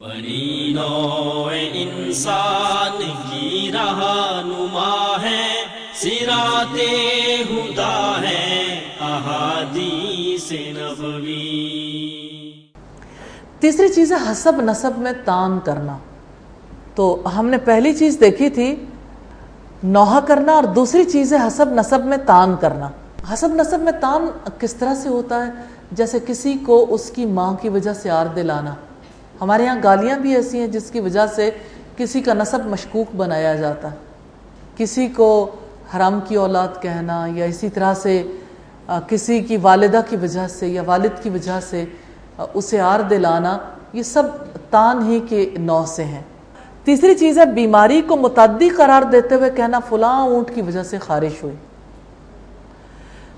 بنی نوع انسان کی رہنما ہے، صراط ہدی ہے احادیث نبوی۔ تیسری چیز ہے حسب نسب میں تان کرنا۔ تو ہم نے پہلی چیز دیکھی تھی نوحہ کرنا، اور دوسری چیز ہے حسب نسب میں تان کرنا۔ حسب نسب میں تان کس طرح سے ہوتا ہے؟ جیسے کسی کو اس کی ماں کی وجہ سے عار دلانا۔ ہمارے ہاں گالیاں بھی ایسی ہیں جس کی وجہ سے کسی کا نسب مشکوک بنایا جاتا ہے، کسی کو حرام کی اولاد کہنا، یا اسی طرح سے کسی کی والدہ کی وجہ سے یا والد کی وجہ سے اسے عار دلانا، یہ سب تان ہی کے نوع سے ہیں۔ تیسری چیز ہے بیماری کو متعدی قرار دیتے ہوئے کہنا فلاں اونٹ کی وجہ سے خارش ہوئی۔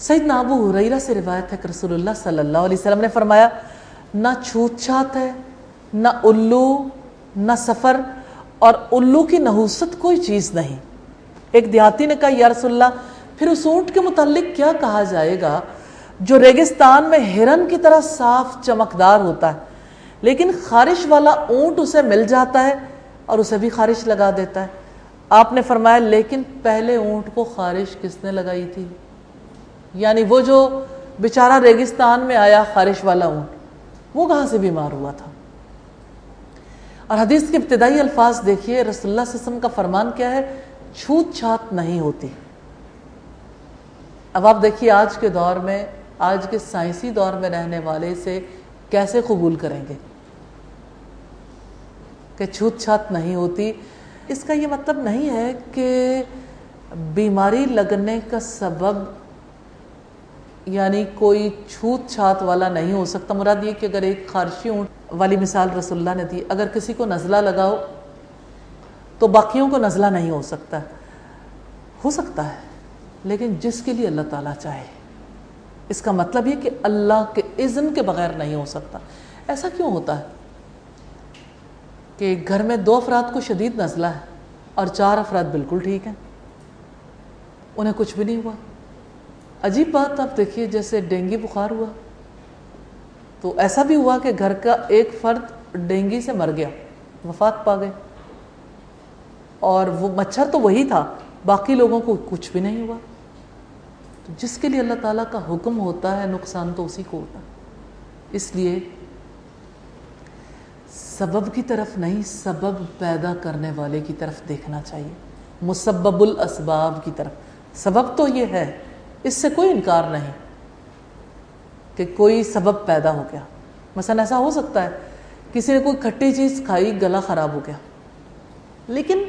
سیدنا ابو ہریرہ سے روایت ہے کہ رسول اللہ صلی اللہ علیہ وسلم نے فرمایا نہ چھوت چھات ہے، نہ الو، نہ سفر، اور الو کی نحوست کوئی چیز نہیں۔ ایک دیہاتی نے کہا یا رسول اللہ پھر اس اونٹ کے متعلق کیا کہا جائے گا جو ریگستان میں ہرن کی طرح صاف چمکدار ہوتا ہے، لیکن خارش والا اونٹ اسے مل جاتا ہے اور اسے بھی خارش لگا دیتا ہے؟ آپ نے فرمایا لیکن پہلے اونٹ کو خارش کس نے لگائی تھی؟ یعنی وہ جو بیچارہ ریگستان میں آیا خارش والا اونٹ، وہ کہاں سے بیمار ہوا تھا؟ اور حدیث کے ابتدائی الفاظ دیکھیے، رسول اللہ صلی اللہ علیہ وسلم کا فرمان کیا ہے؟ چھوت چھات نہیں ہوتی۔ اب آپ دیکھیے آج کے دور میں، آج کے سائنسی دور میں رہنے والے سے کیسے قبول کریں گے کہ چھوت چھات نہیں ہوتی؟ اس کا یہ مطلب نہیں ہے کہ بیماری لگنے کا سبب یعنی کوئی چھوت چھات والا نہیں ہو سکتا۔ مراد یہ کہ اگر ایک خارشی اونٹ والی مثال رسول اللہ نے دی، اگر کسی کو نزلہ لگاؤ تو باقیوں کو نزلہ نہیں ہو سکتا ہے، لیکن جس کے لیے اللہ تعالیٰ چاہے۔ اس کا مطلب یہ کہ اللہ کے اذن کے بغیر نہیں ہو سکتا۔ ایسا کیوں ہوتا ہے کہ گھر میں 2 افراد کو شدید نزلہ ہے اور 4 افراد بالکل ٹھیک ہیں، انہیں کچھ بھی نہیں ہوا؟ عجیب بات آپ دیکھیے، جیسے ڈینگی بخار ہوا تو ایسا بھی ہوا کہ گھر کا ایک فرد ڈینگی سے مر گیا، وفات پا گئے، اور وہ مچھر تو وہی تھا، باقی لوگوں کو کچھ بھی نہیں ہوا۔ تو جس کے لیے اللہ تعالیٰ کا حکم ہوتا ہے نقصان تو اسی کو ہوتا ہے۔ اس لیے سبب کی طرف نہیں، سبب پیدا کرنے والے کی طرف دیکھنا چاہیے، مسبب الاسباب کی طرف۔ سبب تو یہ ہے، اس سے کوئی انکار نہیں کہ کوئی سبب پیدا ہو گیا۔ مثلا ایسا ہو سکتا ہے کسی نے کوئی کھٹی چیز کھائی، گلا خراب ہو گیا، لیکن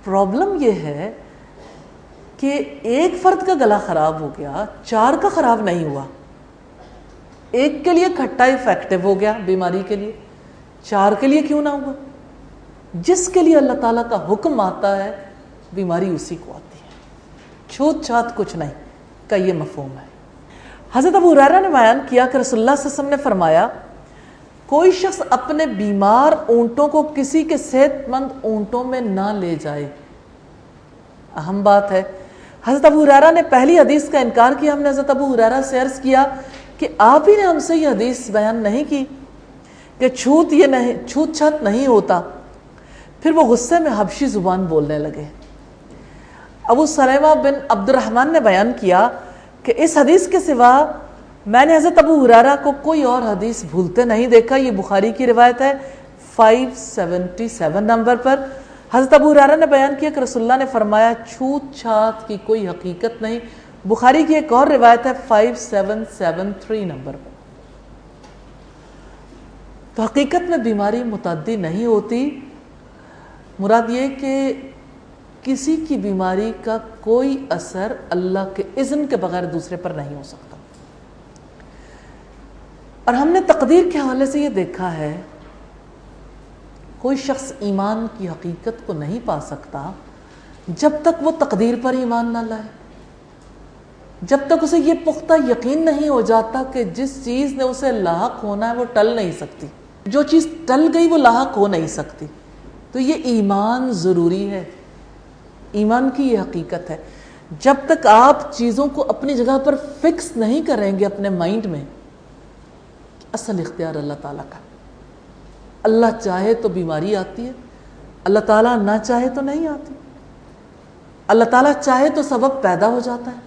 پرابلم یہ ہے کہ ایک فرد کا گلا خراب ہو گیا، 4 کا خراب نہیں ہوا۔ ایک کے لیے کھٹا افیکٹو ہو گیا بیماری کے لیے، 4 کے لیے کیوں نہ ہوا؟ جس کے لیے اللہ تعالیٰ کا حکم آتا ہے بیماری اسی کو آتی ہے، چھوت چھات کچھ نہیں کا یہ مفہوم ہے۔ حضرت ابو ہریرہ نے بیان کیا کہ رسول اللہ صلی اللہ علیہ وسلم نے فرمایا کوئی شخص اپنے بیمار اونٹوں کو کسی کے صحت مند اونٹوں میں نہ لے جائے۔ اہم بات ہے، حضرت ابو ہریرہ نے پہلی حدیث کا انکار کیا۔ ہم نے حضرت ابو ہریرہ سے عرض کیا کہ آپ ہی نے ہم سے یہ حدیث بیان نہیں کی کہ چھوت چھات نہیں ہوتا۔ پھر وہ غصے میں حبشی زبان بولنے لگے۔ ابو سلیمہ بن عبد الرحمن نے بیان کیا کہ اس حدیث کے سوا میں نے حضرت ابو ہریرہ کو کوئی اور حدیث بھولتے نہیں دیکھا۔ یہ بخاری کی روایت ہے 577 نمبر پر۔ حضرت ابو ہریرہ نے بیان کیا کہ رسول اللہ نے فرمایا چھوت چھات کی کوئی حقیقت نہیں۔ بخاری کی ایک اور روایت ہے 5773 نمبر پر۔ تو حقیقت میں بیماری متعدی نہیں ہوتی، مراد یہ کہ کسی کی بیماری کا کوئی اثر اللہ کے اذن کے بغیر دوسرے پر نہیں ہو سکتا۔ اور ہم نے تقدیر کے حوالے سے یہ دیکھا ہے کوئی شخص ایمان کی حقیقت کو نہیں پا سکتا جب تک وہ تقدیر پر ایمان نہ لائے، جب تک اسے یہ پختہ یقین نہیں ہو جاتا کہ جس چیز نے اسے لاحق ہونا ہے وہ ٹل نہیں سکتی، جو چیز ٹل گئی وہ لاحق ہو نہیں سکتی۔ تو یہ ایمان ضروری ہے، ایمان کی یہ حقیقت ہے۔ جب تک آپ چیزوں کو اپنی جگہ پر فکس نہیں کریں گے اپنے مائنڈ میں، اصل اختیار اللہ تعالیٰ کا، اللہ چاہے تو بیماری آتی ہے، اللہ تعالیٰ نہ چاہے تو نہیں آتی۔ اللہ تعالیٰ چاہے تو سبب پیدا ہو جاتا ہے،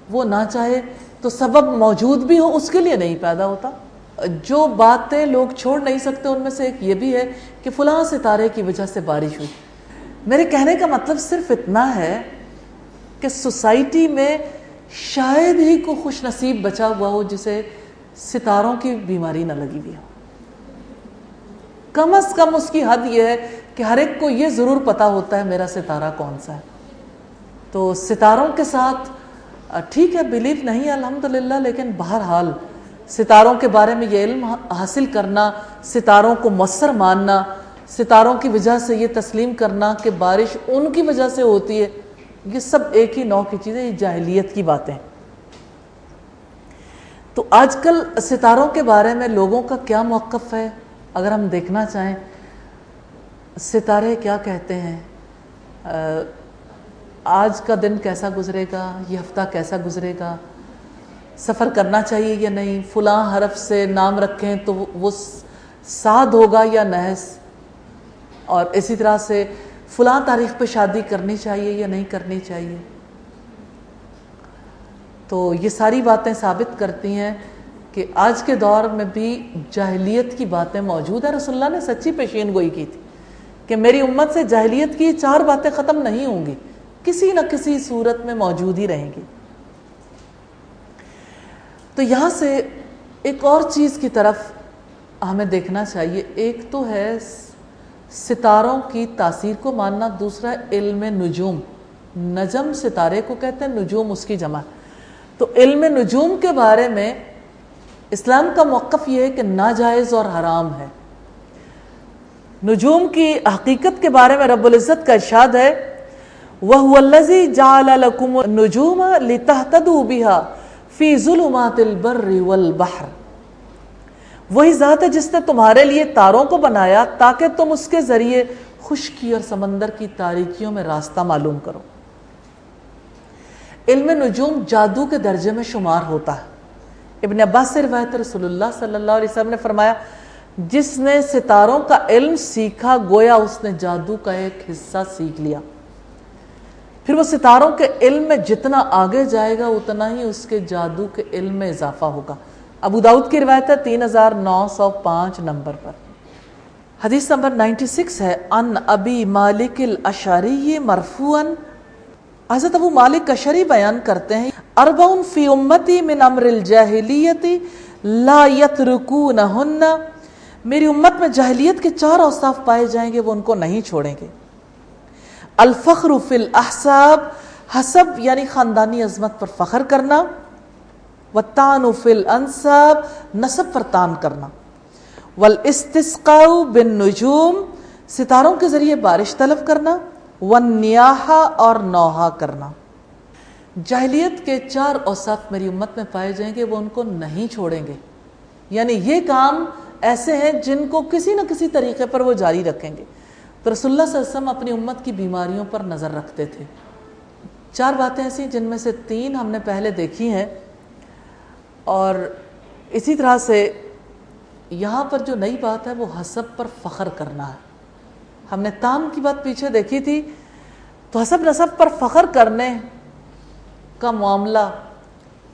وہ نہ چاہے تو سبب موجود بھی ہو اس کے لیے نہیں پیدا ہوتا۔ جو باتیں لوگ چھوڑ نہیں سکتے ان میں سے ایک یہ بھی ہے کہ فلاں ستارے کی وجہ سے بارش ہوئی۔ میرے کہنے کا مطلب صرف اتنا ہے کہ سوسائٹی میں شاید ہی کوئی خوش نصیب بچا ہوا ہو جسے ستاروں کی بیماری نہ لگی ہوئی ہو۔ کم از کم اس کی حد یہ ہے کہ ہر ایک کو یہ ضرور پتا ہوتا ہے میرا ستارہ کون سا ہے۔ تو ستاروں کے ساتھ ٹھیک ہے بلیو نہیں ہے الحمدللہ، لیکن بہرحال ستاروں کے بارے میں یہ علم حاصل کرنا، ستاروں کو مؤثر ماننا، ستاروں کی وجہ سے یہ تسلیم کرنا کہ بارش ان کی وجہ سے ہوتی ہے، یہ سب ایک ہی نوع کی چیزیں، یہ جاہلیت کی باتیں۔ تو آج کل ستاروں کے بارے میں لوگوں کا کیا موقف ہے اگر ہم دیکھنا چاہیں؟ ستارے کیا کہتے ہیں؟ آج کا دن کیسا گزرے گا، یہ ہفتہ کیسا گزرے گا، سفر کرنا چاہیے یا نہیں، فلاں حرف سے نام رکھیں تو وہ صاد ہوگا یا نحس، اور اسی طرح سے فلاں تاریخ پہ شادی کرنی چاہیے یا نہیں کرنی چاہیے۔ تو یہ ساری باتیں ثابت کرتی ہیں کہ آج کے دور میں بھی جاہلیت کی باتیں موجود ہیں۔ رسول اللہ نے سچی پیشین گوئی کی تھی کہ میری امت سے جاہلیت کی 4 باتیں ختم نہیں ہوں گی، کسی نہ کسی صورت میں موجود ہی رہیں گی۔ تو یہاں سے ایک اور چیز کی طرف ہمیں دیکھنا چاہیے، ایک تو ہے ستاروں کی تاثیر کو ماننا، دوسرا علم نجوم، نجم ستارے کو کہتے ہیں، نجوم اس کی جمع۔ تو علم نجوم کے بارے میں اسلام کا موقف یہ ہے کہ ناجائز اور حرام ہے۔ نجوم کی حقیقت کے بارے میں رب العزت کا ارشاد ہے وَهُوَ الَّذِي جَعَلَ لَكُمُ النُّجُومَ لِتَهْتَدُوا بِهَا فِي ظُلُمَاتِ الْبَرِّ وَالْبَحْرِ، وہی ذات ہے جس نے تمہارے لیے تاروں کو بنایا تاکہ تم اس کے ذریعے خشکی اور سمندر کی تاریکیوں میں راستہ معلوم کرو۔ علم نجوم جادو کے درجے میں شمار ہوتا ہے۔ ابن عباس سے روایت رسول اللہ صلی اللہ علیہ وسلم نے فرمایا جس نے ستاروں کا علم سیکھا گویا اس نے جادو کا ایک حصہ سیکھ لیا، پھر وہ ستاروں کے علم میں جتنا آگے جائے گا اتنا ہی اس کے جادو کے علم میں اضافہ ہوگا۔ ابو داؤد کی روایت ہے 3905 نمبر پر۔ حدیث نمبر 96 ہے ان ابی مالک الاشعری مرفوعا، حضرت ابو مالک اشعری بیان کرتے ہیں اربعٌ فی امتی من امر الجاہلیت لا یترکونہن، میری امت میں جاہلیت کے 4 اوصاف پائے جائیں گے وہ ان کو نہیں چھوڑیں گے۔ الفخر فی الاحساب، حسب یعنی خاندانی عظمت پر فخر کرنا، والطعن فی الانساب، نسب پر طعن کرنا، والاستسقاء بالنجوم، ستاروں کے ذریعے بارش طلب کرنا، والنیاحہ اور نوحہ کرنا۔ جاہلیت کے 4 اوصاف میری امت میں پائے جائیں گے وہ ان کو نہیں چھوڑیں گے، یعنی یہ کام ایسے ہیں جن کو کسی نہ کسی طریقے پر وہ جاری رکھیں گے۔ تو رسول اللہ صلی اللہ علیہ وسلم اپنی امت کی بیماریوں پر نظر رکھتے تھے۔ 4 باتیں ایسی جن میں سے 3 ہم نے پہلے دیکھی ہیں، اور اسی طرح سے یہاں پر جو نئی بات ہے وہ حسب پر فخر کرنا ہے۔ ہم نے تام کی بات پیچھے دیکھی تھی، تو حسب نسب پر فخر کرنے کا معاملہ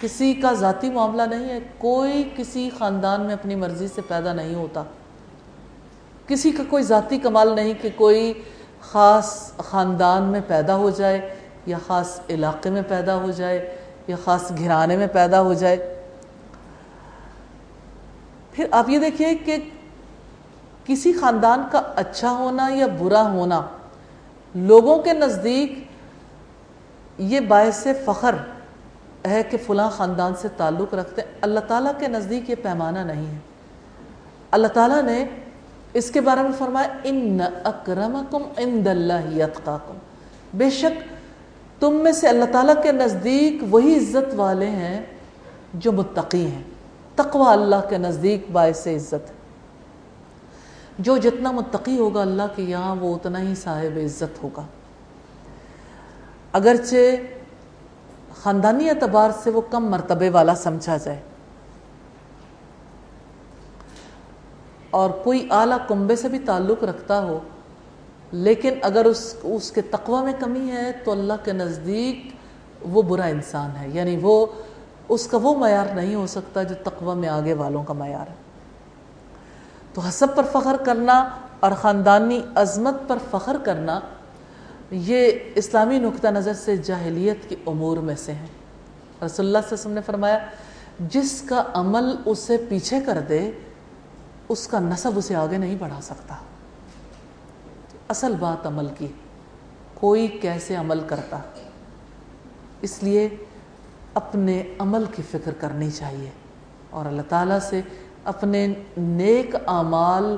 کسی کا ذاتی معاملہ نہیں ہے، کوئی کسی خاندان میں اپنی مرضی سے پیدا نہیں ہوتا، کسی کا کوئی ذاتی کمال نہیں کہ کوئی خاص خاندان میں پیدا ہو جائے یا خاص علاقے میں پیدا ہو جائے یا خاص گھرانے میں پیدا ہو جائے۔ پھر آپ یہ دیکھیے کہ کسی خاندان کا اچھا ہونا یا برا ہونا لوگوں کے نزدیک یہ باعث فخر ہے کہ فلاں خاندان سے تعلق رکھتے ہیں، اللہ تعالیٰ کے نزدیک یہ پیمانہ نہیں ہے۔ اللہ تعالیٰ نے اس کے بارے میں فرمایا ان اکرمکم عند اللہ اتقاکم، بے شک تم میں سے اللہ تعالیٰ کے نزدیک وہی عزت والے ہیں جو متقی ہیں۔ تقوی اللہ کے نزدیک باعث عزت ہے، جو جتنا متقی ہوگا اللہ کے یہاں وہ اتنا ہی صاحب عزت ہوگا، اگرچہ خاندانی اعتبار سے وہ کم مرتبے والا سمجھا جائے۔ اور کوئی اعلیٰ کنبے سے بھی تعلق رکھتا ہو لیکن اگر اس کے تقوی میں کمی ہے تو اللہ کے نزدیک وہ برا انسان ہے، یعنی وہ اس کا وہ معیار نہیں ہو سکتا جو تقوی میں آگے والوں کا معیار ہے۔ تو حسب پر فخر کرنا اور خاندانی عظمت پر فخر کرنا یہ اسلامی نقطہ نظر سے جاہلیت کے امور میں سے ہیں۔ رسول اللہ صلی اللہ علیہ وسلم نے فرمایا جس کا عمل اسے پیچھے کر دے اس کا نسب اسے آگے نہیں بڑھا سکتا۔ اصل بات عمل کی، کوئی کیسے عمل کرتا، اس لیے اپنے عمل کی فکر کرنی چاہیے اور اللہ تعالیٰ سے اپنے نیک اعمال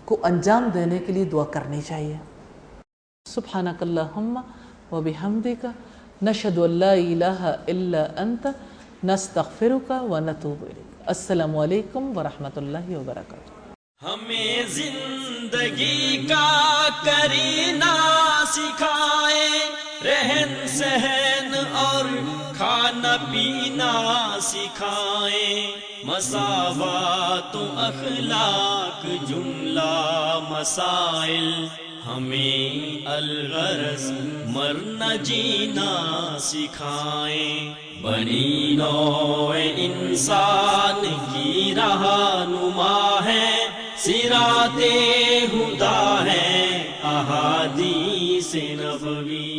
کو انجام دینے کے لیے دعا کرنی چاہیے۔ سبحانک اللہم و بحمدک نشہد ان لا الہ الا انت نستغفرک و نتوب الیک۔ السلام علیکم ورحمۃ اللہ وبرکاتہ۔ ہمیں زندگی کا کرینہ سکھائے، رہن سہن اور کھانا پینا سکھائے، مساوات و اخلاق جملہ مسائل، ہمیں الغرض مرنا جینا سکھائیں، بنی نوع انسان کی رہنما ہے، صراط ہدیٰ ہے احادیث نبوی۔